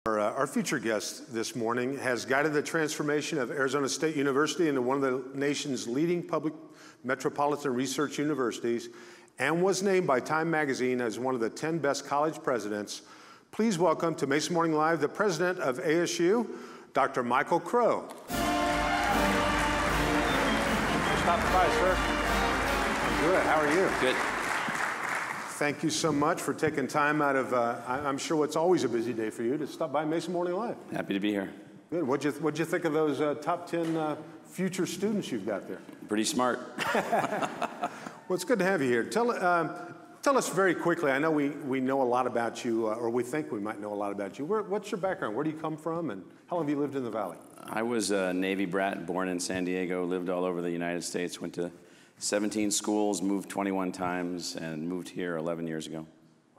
Our featured guest this morning has guided the transformation of Arizona State University into one of the nation's leading public metropolitan research universities and was named by Time Magazine as one of the 10 best college presidents. Please welcome to Mesa Morning Live the president of ASU, Dr. Michael Crow. Stop by, sir. Good, how are you? Good. Thank you so much for taking time out of, I'm sure what's always a busy day for you, to stop by Mesa Morning Live. Happy to be here. Good. What'd you think of those top 10 future students you've got there? Pretty smart. Well, it's good to have you here. Tell us very quickly, I know we know a lot about you, or we think we might know a lot about you. What's your background? Where do you come from, and how long have you lived in the Valley? I was a Navy brat, born in San Diego, lived all over the United States, went to 17 schools, moved 21 times, and moved here 11 years ago.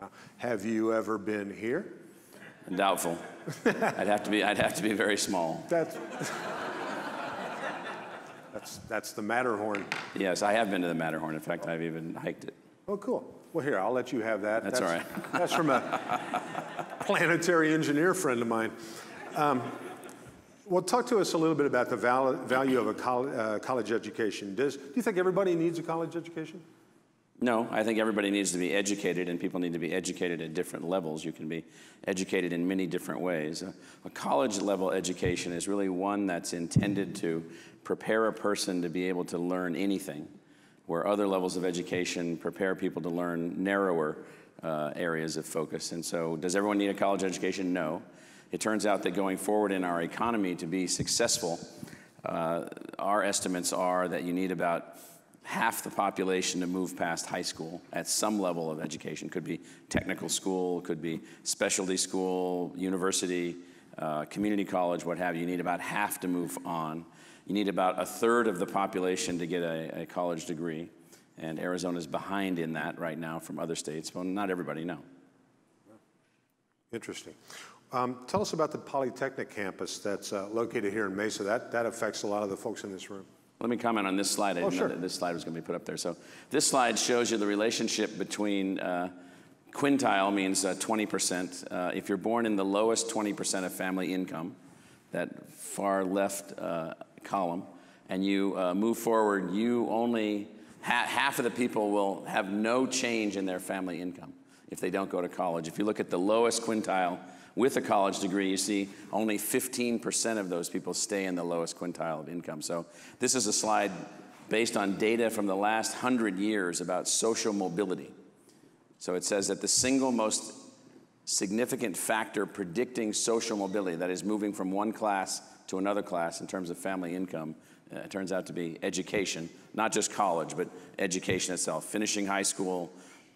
Wow. Have you ever been here? Doubtful. I'd have to be very small. That's the Matterhorn. Yes, I have been to the Matterhorn. In fact, I've even hiked it. Oh, cool. Well, here, I'll let you have that. That's all right. That's from a planetary engineer friend of mine. Well, talk to us a little bit about the value of a college education. Do you think everybody needs a college education? No, I think everybody needs to be educated, and people need to be educated at different levels. You can be educated in many different ways. A college-level education is really one that's intended to prepare a person to be able to learn anything, where other levels of education prepare people to learn narrower areas of focus. And so, does everyone need a college education? No. It turns out that going forward in our economy to be successful, our estimates are that you need about half the population to move past high school at some level of education. Could be technical school, could be specialty school, university, community college, what have you. You need about half to move on. You need about a third of the population to get a college degree. And Arizona's behind in that right now from other states. Well, not everybody, no. Interesting. Tell us about the Polytechnic campus that's located here in Mesa. That affects a lot of the folks in this room. Let me comment on this slide. I didn't know that this slide was going to be put up there. So this slide shows you the relationship between quintile means 20%. If you're born in the lowest 20% of family income, that far left column, and you move forward, you only, half of the people will have no change in their family income if they don't go to college. If you look at the lowest quintile with a college degree, you see only 15% of those people stay in the lowest quintile of income. So this is a slide based on data from the last 100 years about social mobility. So it says that the single most significant factor predicting social mobility, that is moving from one class to another class in terms of family income, turns out to be education, not just college, but education itself, finishing high school,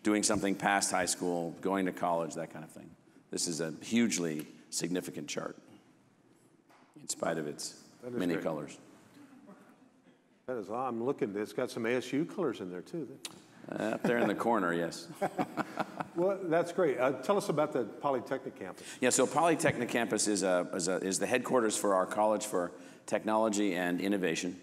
doing something past high school, going to college, that kind of thing. This is a hugely significant chart, in spite of its many colors. That is, I'm looking, it's got some ASU colors in there too. Up there in the corner, yes. Well, that's great. Tell us about the Polytechnic campus. Yeah, so Polytechnic campus is the headquarters for our College for Technology and Innovation.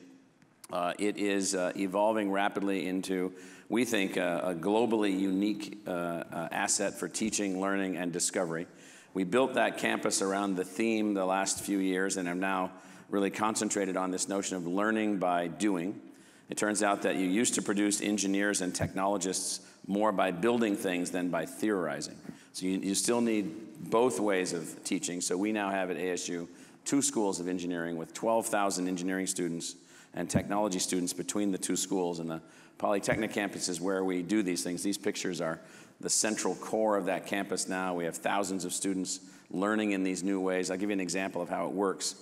It is evolving rapidly into, we think, a globally unique asset for teaching, learning, and discovery. We built that campus around the theme the last few years and have now really concentrated on this notion of learning by doing. It turns out that you used to produce engineers and technologists more by building things than by theorizing. So you still need both ways of teaching. So we now have at ASU 2 schools of engineering with 12,000 engineering students and technology students between the 2 schools. And the Polytechnic campus is where we do these things. These pictures are the central core of that campus now. We have thousands of students learning in these new ways. I'll give you an example of how it works.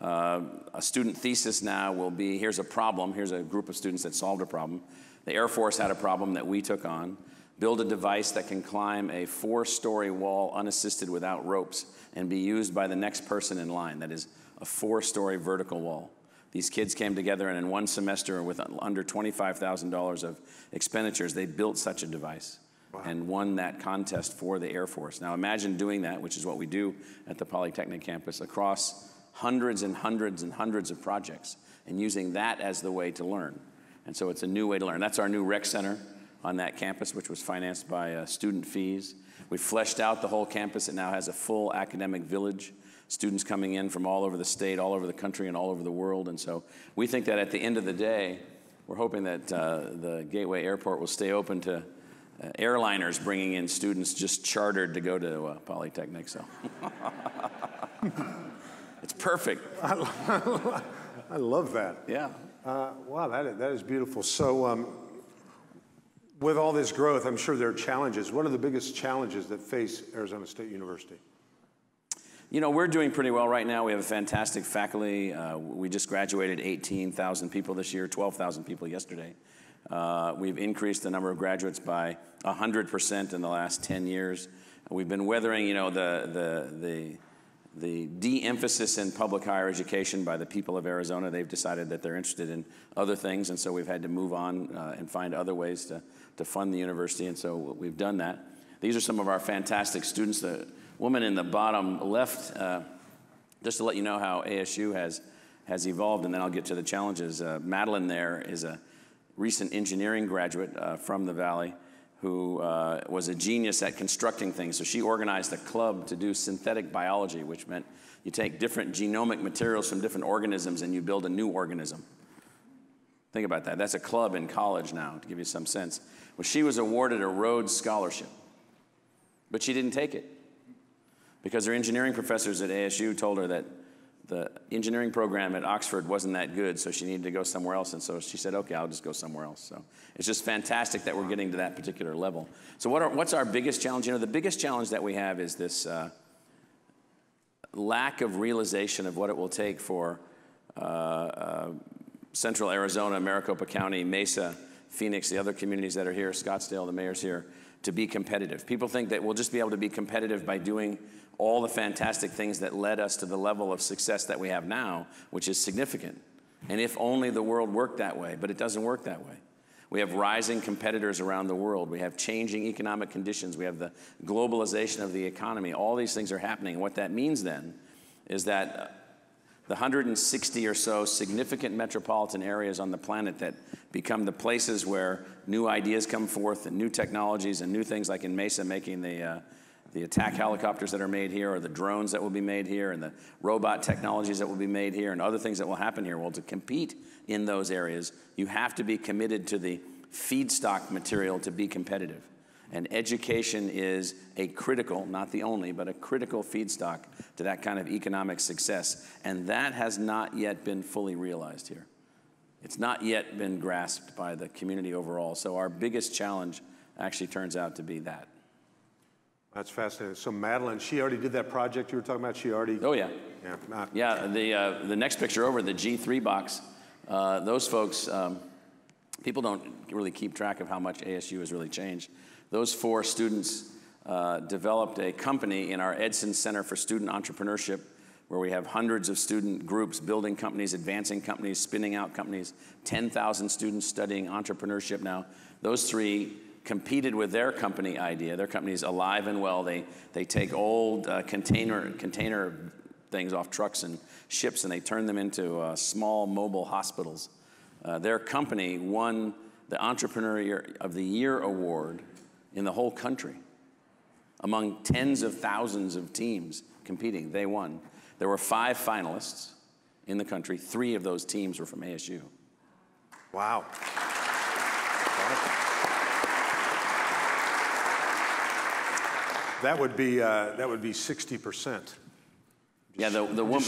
A student thesis now will be, here's a problem. Here's a group of students that solved a problem. The Air Force had a problem that we took on. Build a device that can climb a 4-story wall unassisted without ropes and be used by the next person in line. That is a 4-story vertical wall. These kids came together, and in one semester with under $25,000 of expenditures, they built such a device. Wow. And won that contest for the Air Force. Now imagine doing that, which is what we do at the Polytechnic campus, across hundreds and hundreds and hundreds of projects, and using that as the way to learn. And so it's a new way to learn. That's our new rec center on that campus, which was financed by student fees. We've fleshed out the whole campus. It now has a full academic village, students coming in from all over the state, all over the country, and all over the world. And so we think that at the end of the day, we're hoping that the Gateway Airport will stay open to airliners bringing in students just chartered to go to Polytechnic. So it's perfect. I love that. Yeah. Wow, that is beautiful. So with all this growth, I'm sure there are challenges. What are the biggest challenges that face Arizona State University? You know, we're doing pretty well right now. We have a fantastic faculty. We just graduated 18,000 people this year, 12,000 people yesterday. We've increased the number of graduates by 100% in the last 10 years. We've been weathering, you know, the de-emphasis in public higher education by the people of Arizona. They've decided that they're interested in other things, and so we've had to move on and find other ways to fund the university, and so we've done that. These are some of our fantastic students. The woman in the bottom left, just to let you know how ASU has evolved, and then I'll get to the challenges. Madeline there is a recent engineering graduate from the Valley who was a genius at constructing things. So she organized a club to do synthetic biology, which meant you take different genomic materials from different organisms and you build a new organism. Think about that. That's a club in college now, to give you some sense. Well, she was awarded a Rhodes Scholarship, but she didn't take it because her engineering professors at ASU told her that the engineering program at Oxford wasn't that good, so she needed to go somewhere else, and so she said, okay, I'll just go somewhere else. So it's just fantastic that we're getting to that particular level. So what's our biggest challenge? You know, the biggest challenge that we have is this lack of realization of what it will take for Central Arizona, Maricopa County, Mesa, Phoenix, the other communities that are here, Scottsdale, the mayor's here, to be competitive. People think that we'll just be able to be competitive by doing all the fantastic things that led us to the level of success that we have now, which is significant. And if only the world worked that way, but it doesn't work that way. We have rising competitors around the world. We have changing economic conditions. We have the globalization of the economy. All these things are happening. And what that means then is that the 160 or so significant metropolitan areas on the planet that become the places where new ideas come forth and new technologies and new things, like in Mesa making the attack helicopters that are made here, or the drones that will be made here, and the robot technologies that will be made here, and other things that will happen here. Well, to compete in those areas, you have to be committed to the feedstock material to be competitive. And education is a critical, not the only, but a critical feedstock to that kind of economic success. And that has not yet been fully realized here. It's not yet been grasped by the community overall. So our biggest challenge actually turns out to be that. That's fascinating. So Madeline, she already did that project you were talking about? She already? Oh, yeah. Yeah. Yeah, the next picture over, the G3 box, those folks, people don't really keep track of how much ASU has really changed. Those 4 students developed a company in our Edson Center for Student Entrepreneurship, where we have hundreds of student groups building companies, advancing companies, spinning out companies, 10,000 students studying entrepreneurship now. Those 3 competed with their company idea. Their company's alive and well. They take old container things off trucks and ships, and they turn them into small mobile hospitals. Their company won the Entrepreneur of the Year award in the whole country. Among tens of thousands of teams competing, they won. There were 5 finalists in the country. 3 of those teams were from ASU. Wow. That would be 60%. Yeah, the woman,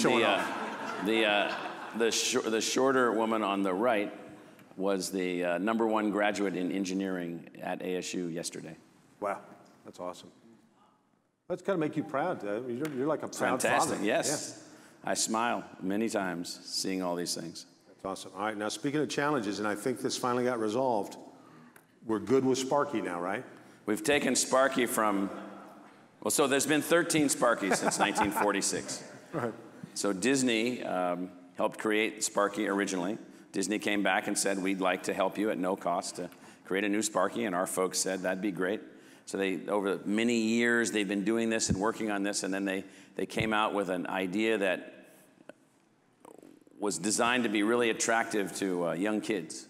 the shorter woman on the right was the #1 graduate in engineering at ASU yesterday. Wow, that's awesome. That's got to make you proud. You're like a proud Fantastic, father. yes. Yeah. I smile many times seeing all these things. That's awesome. All right, now speaking of challenges, and I think this finally got resolved, we're good with Sparky now, right? We've taken Sparky from, well, so there's been 13 Sparkies since 1946. Right. So Disney helped create Sparky originally. Disney came back and said, we'd like to help you at no cost to create a new Sparky, and our folks said that'd be great. So over many years, they've been doing this and working on this, and then they came out with an idea that was designed to be really attractive to young kids.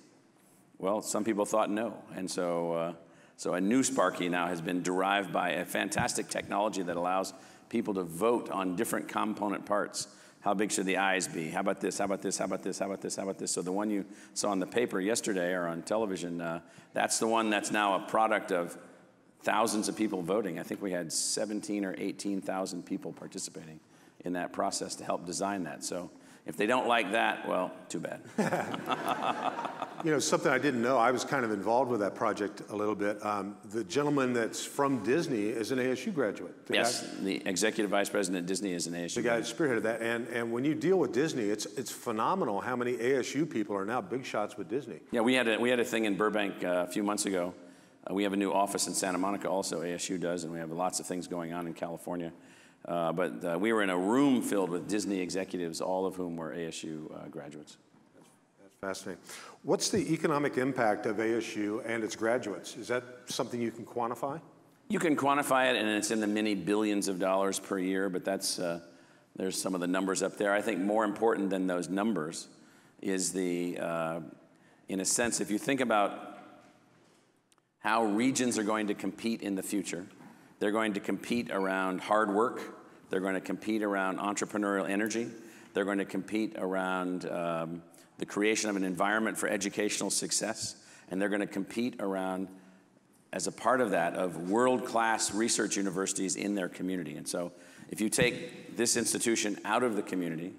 Well, some people thought no, and so So a new Sparky now has been derived by a fantastic technology that allows people to vote on different component parts. How big should the eyes be? How about this? How about this? How about this? How about this? How about this? So the one you saw in the paper yesterday or on television, that's the one that's now a product of thousands of people voting. I think we had 17 or 18,000 people participating in that process to help design that. So if they don't like that, well, too bad. You know, something I didn't know, I was kind of involved with that project a little bit. The gentleman that's from Disney is an ASU graduate. Yes, the executive vice president at Disney is an ASU. The guy that spearheaded that. And when you deal with Disney, it's phenomenal how many ASU people are now big shots with Disney. Yeah, we had a thing in Burbank a few months ago. We have a new office in Santa Monica also, ASU does, and we have lots of things going on in California. But we were in a room filled with Disney executives, all of whom were ASU graduates. That's fascinating. What's the economic impact of ASU and its graduates? Is that something you can quantify? You can quantify it, and it's in the many billions of dollars per year, but that's, there's some of the numbers up there. I think more important than those numbers is the, in a sense, if you think about how regions are going to compete in the future, they're going to compete around hard work. They're going to compete around entrepreneurial energy. They're going to compete around the creation of an environment for educational success. And they're going to compete around, as a part of that, of world-class research universities in their community. And so if you take this institution out of the community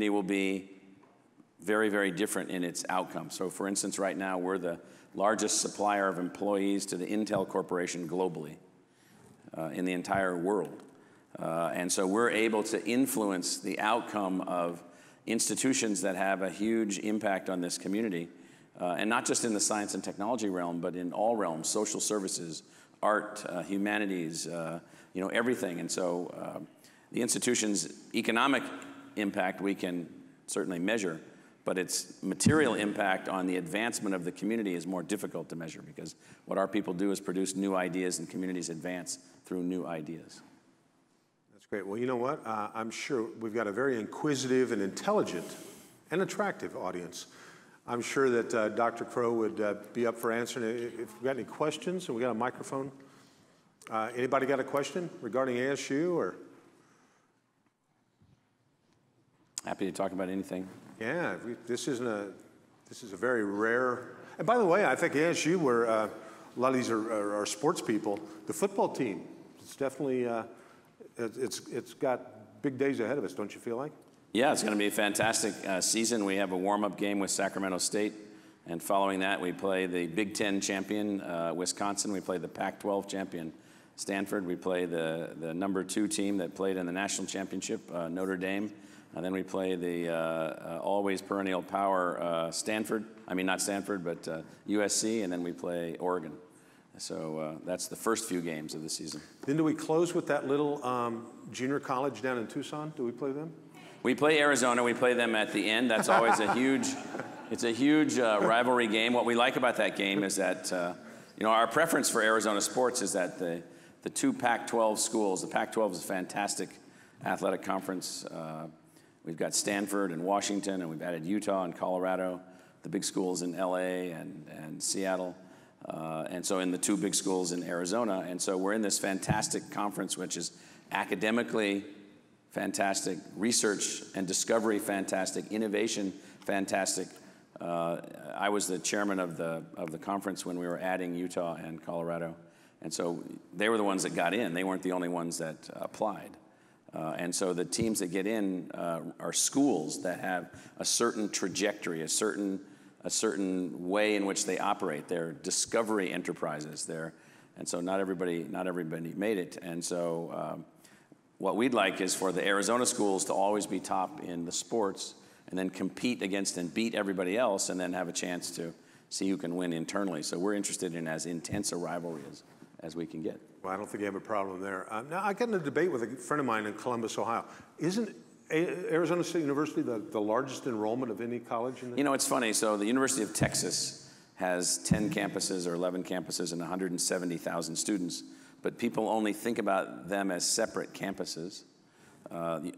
will be very, very different in its outcome. So for instance, right now, we're the largest supplier of employees to the Intel Corporation globally. In the entire world. And so we're able to influence the outcome of institutions that have a huge impact on this community, and not just in the science and technology realm, but in all realms, social services, art, humanities, you know, everything. And so the institution's economic impact we can certainly measure, but its material impact on the advancement of the community is more difficult to measure, because what our people do is produce new ideas and communities advance through new ideas. That's great. Well, you know what? I'm sure we've got a very inquisitive and intelligent and attractive audience. I'm sure that Dr. Crow would be up for answering it. If we've got any questions, and we got a microphone. Anybody got a question regarding ASU or? Happy to talk about anything. Yeah, this is a very rare, and by the way, I think ASU, where a lot of these are sports people, the football team, it's definitely, it's got big days ahead of us, don't you feel like? Yeah, it's going to be a fantastic season. We have a warm-up game with Sacramento State, and following that, we play the Big Ten champion, Wisconsin. We play the Pac-12 champion, Stanford. We play the #2 team that played in the national championship, Notre Dame. And then we play the always perennial power Stanford. I mean, not Stanford, but USC, and then we play Oregon. So that's the first few games of the season. Then do we close with that little junior college down in Tucson? Do we play them? We play Arizona. We play them at the end. That's always a huge, it's a huge rivalry game. What we like about that game is that, you know, our preference for Arizona sports is that the two Pac-12 schools, the Pac-12 is a fantastic athletic conference. We've got Stanford and Washington, and we've added Utah and Colorado, the big schools in LA and Seattle, and so in the two big schools in Arizona. And so we're in this fantastic conference, which is academically fantastic, research and discovery fantastic, innovation fantastic. I was the chairman of the conference when we were adding Utah and Colorado. And so they were the ones that got in. They weren't the only ones that applied. And so the teams that get in are schools that have a certain trajectory, a certain way in which they operate. They're discovery enterprises. And so not everybody made it. And so what we'd like is for the Arizona schools to always be top in the sports, and then compete against and beat everybody else, and then have a chance to see who can win internally. So we're interested in as intense a rivalry as we can get. Well, I don't think you have a problem there. Now, I got in a debate with a friend of mine in Columbus, Ohio. Isn't Arizona State University the largest enrollment of any college in the? You know, it's funny. So the University of Texas has 10 campuses or 11 campuses and 170,000 students, but people only think about them as separate campuses.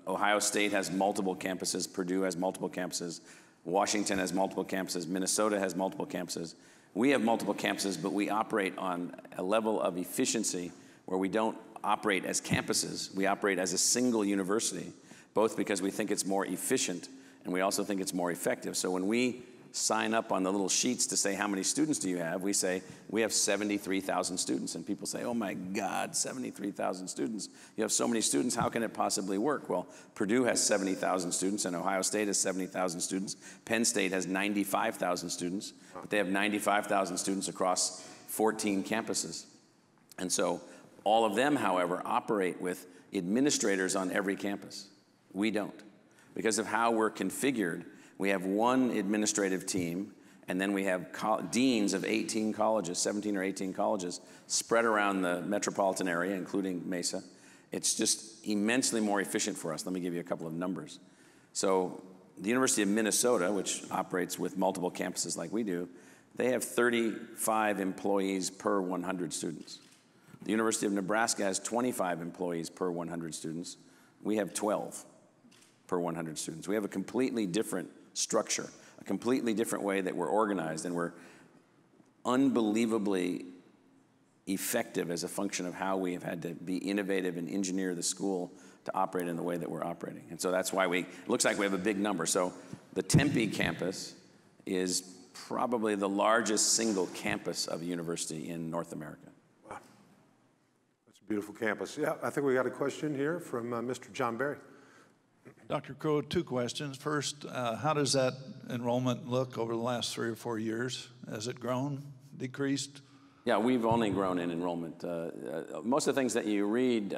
Ohio State has multiple campuses. Purdue has multiple campuses. Washington has multiple campuses. Minnesota has multiple campuses. We have multiple campuses, but we operate on a level of efficiency where we don't operate as campuses. We operate as a single university, both because we think it's more efficient and we also think it's more effective. So when we sign up on the little sheets to say, how many students do you have? We say, we have 73,000 students. And people say, oh my God, 73,000 students. You have so many students, how can it possibly work? Well, Purdue has 70,000 students, and Ohio State has 70,000 students. Penn State has 95,000 students, but they have 95,000 students across 14 campuses. And so all of them, however, operate with administrators on every campus. We don't. Because of how we're configured, we have one administrative team, and then we have deans of 18 colleges, 17 or 18 colleges, spread around the metropolitan area, including Mesa. It's just immensely more efficient for us. Let me give you a couple of numbers. So the University of Minnesota, which operates with multiple campuses like we do, they have 35 employees per 100 students. The University of Nebraska has 25 employees per 100 students. We have 12 per 100 students. We have a completely different structure, a completely different way that we're organized, and we're unbelievably effective as a function of how we have had to be innovative and engineer the school to operate in the way that we're operating. And so that's why it looks like we have a big number. So the Tempe campus is probably the largest single campus of a university in North America. Wow. That's a beautiful campus. Yeah, I think we got a question here from Mr. John Berry. Dr. Crow, two questions. First, how does that enrollment look over the last 3 or 4 years? Has it grown, decreased? Yeah, we've only grown in enrollment. Most of the things that you read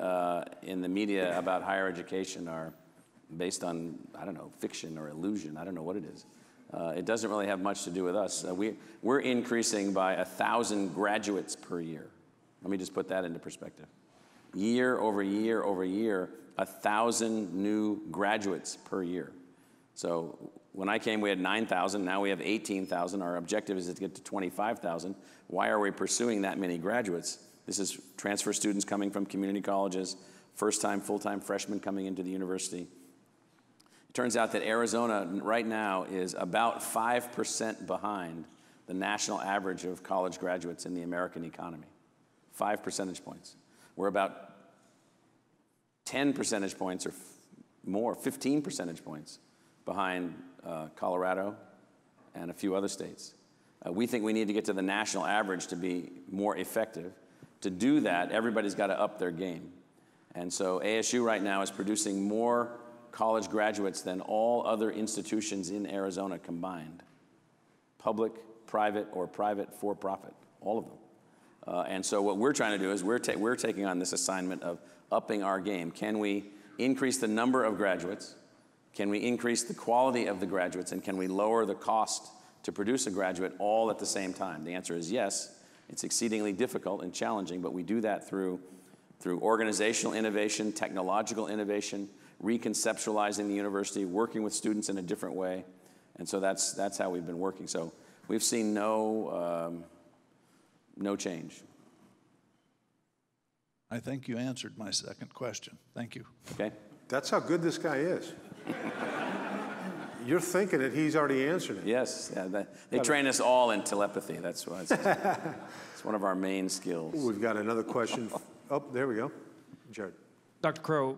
in the media about higher education are based on, I don't know, fiction or illusion. I don't know what it is. It doesn't really have much to do with us. We're increasing by 1,000 graduates per year. Let me just put that into perspective. Year over year over year, 1,000 new graduates per year. So when I came, we had 9,000. Now we have 18,000. Our objective is to get to 25,000. Why are we pursuing that many graduates? This is transfer students coming from community colleges, first-time, full-time freshmen coming into the university. It turns out that Arizona right now is about 5% behind the national average of college graduates in the American economy. 5 percentage points. We're about 10 percentage points or more, 15 percentage points behind Colorado and a few other states. We think we need to get to the national average to be more effective. To do that, everybody's got to up their game. And so ASU right now is producing more college graduates than all other institutions in Arizona combined. Public, private, or private for-profit, all of them. And so what we're trying to do is we're taking on this assignment of upping our game. Can we increase the number of graduates? Can we increase the quality of the graduates? And can we lower the cost to produce a graduate all at the same time? The answer is yes. It's exceedingly difficult and challenging, but we do that through organizational innovation, technological innovation, reconceptualizing the university, working with students in a different way. And so that's how we've been working. So we've seen no change. I think you answered my second question. Thank you. Okay. That's how good this guy is. You're thinking it, he's already answered it. Yes. Yeah, they train us all in telepathy. That's why it's one of our main skills. We've got another question. Oh, there we go. Jared. Dr. Crow,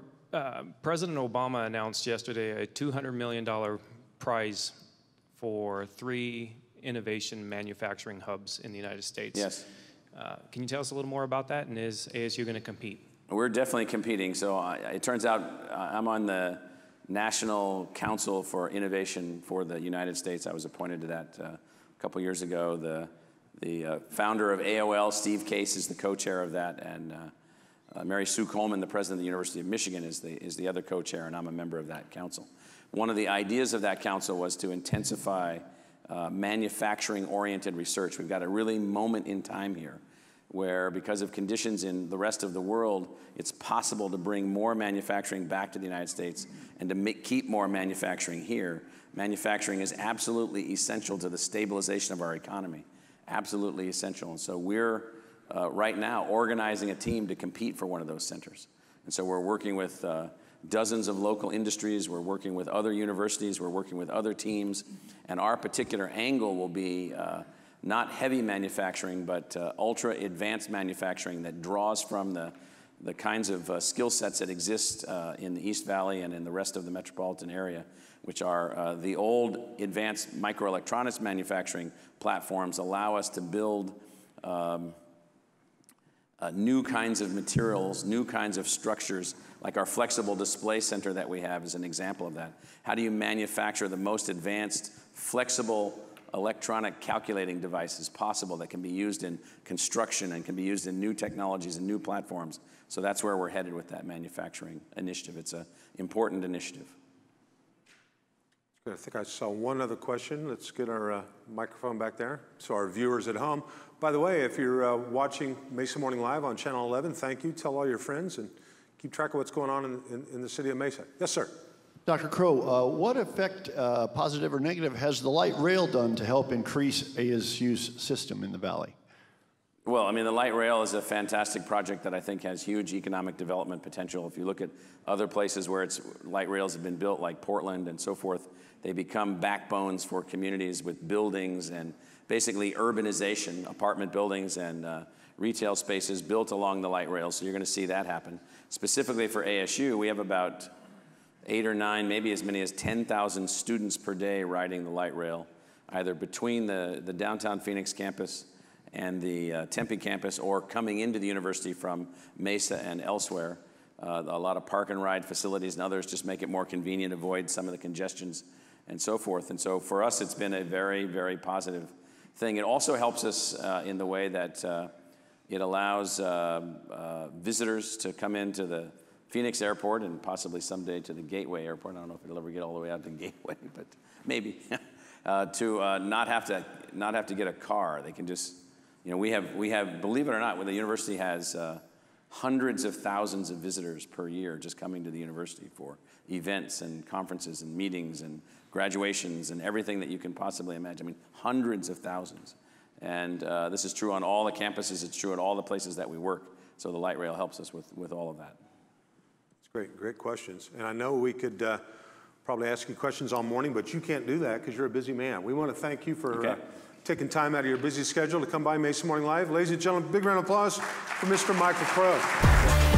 President Obama announced yesterday a $200 million prize for 3 innovation manufacturing hubs in the United States. Yes. Can you tell us a little more about that, and is ASU going to compete? We're definitely competing. So it turns out I'm on the National Council for Innovation for the United States. I was appointed to that a couple years ago. The founder of AOL, Steve Case, is the co-chair of that, and Mary Sue Coleman, the president of the University of Michigan, is the other co-chair, and I'm a member of that council. One of the ideas of that council was to intensify manufacturing-oriented research. We've got a really moment in time here where, because of conditions in the rest of the world, it's possible to bring more manufacturing back to the United States and to keep more manufacturing here. Manufacturing is absolutely essential to the stabilization of our economy, absolutely essential. And so we're right now organizing a team to compete for one of those centers. And so we're working with dozens of local industries, we're working with other universities, we're working with other teams, and our particular angle will be not heavy manufacturing, but ultra advanced manufacturing that draws from the kinds of skill sets that exist in the East Valley and in the rest of the metropolitan area, which are the old advanced microelectronics manufacturing platforms allow us to build new kinds of materials, new kinds of structures, like our flexible display center that we have is an example of that. How do you manufacture the most advanced, flexible electronic calculating devices possible that can be used in construction and can be used in new technologies and new platforms? So that's where we're headed with that manufacturing initiative. It's an important initiative. I think I saw one other question. Let's get our microphone back there. So our viewers at home. By the way, if you're watching Mesa Morning Live on Channel 11, thank you. Tell all your friends and keep track of what's going on in the city of Mesa. Yes, sir. Dr. Crow, what effect, positive or negative, has the light rail done to help increase ASU's system in the valley? Well, I mean, the light rail is a fantastic project that I think has huge economic development potential. If you look at other places where light rails have been built, like Portland and so forth, they become backbones for communities with buildings and basically urbanization, apartment buildings and retail spaces built along the light rail. So you're going to see that happen. Specifically for ASU, we have about 8 or 9, maybe as many as 10,000 students per day riding the light rail, either between the downtown Phoenix campus and the Tempe campus, or coming into the university from Mesa and elsewhere. A lot of park and ride facilities and others just make it more convenient, avoid some of the congestions and so forth. And so for us, it's been a very, very positive thing. It also helps us in the way that it allows visitors to come into the Phoenix Airport and possibly someday to the Gateway Airport. I don't know if it'll ever get all the way out to Gateway, but maybe to not have to get a car. They can just, you know, we have, believe it or not, when the university has hundreds of thousands of visitors per year just coming to the university for events and conferences and meetings and graduations and everything that you can possibly imagine. I mean, hundreds of thousands. And this is true on all the campuses. It's true at all the places that we work. So the light rail helps us with all of that. Great questions. And I know we could probably ask you questions all morning, but you can't do that because you're a busy man. We want to thank you for taking time out of your busy schedule to come by Mesa Morning Live. Ladies and gentlemen, big round of applause for Mr. Michael Crow.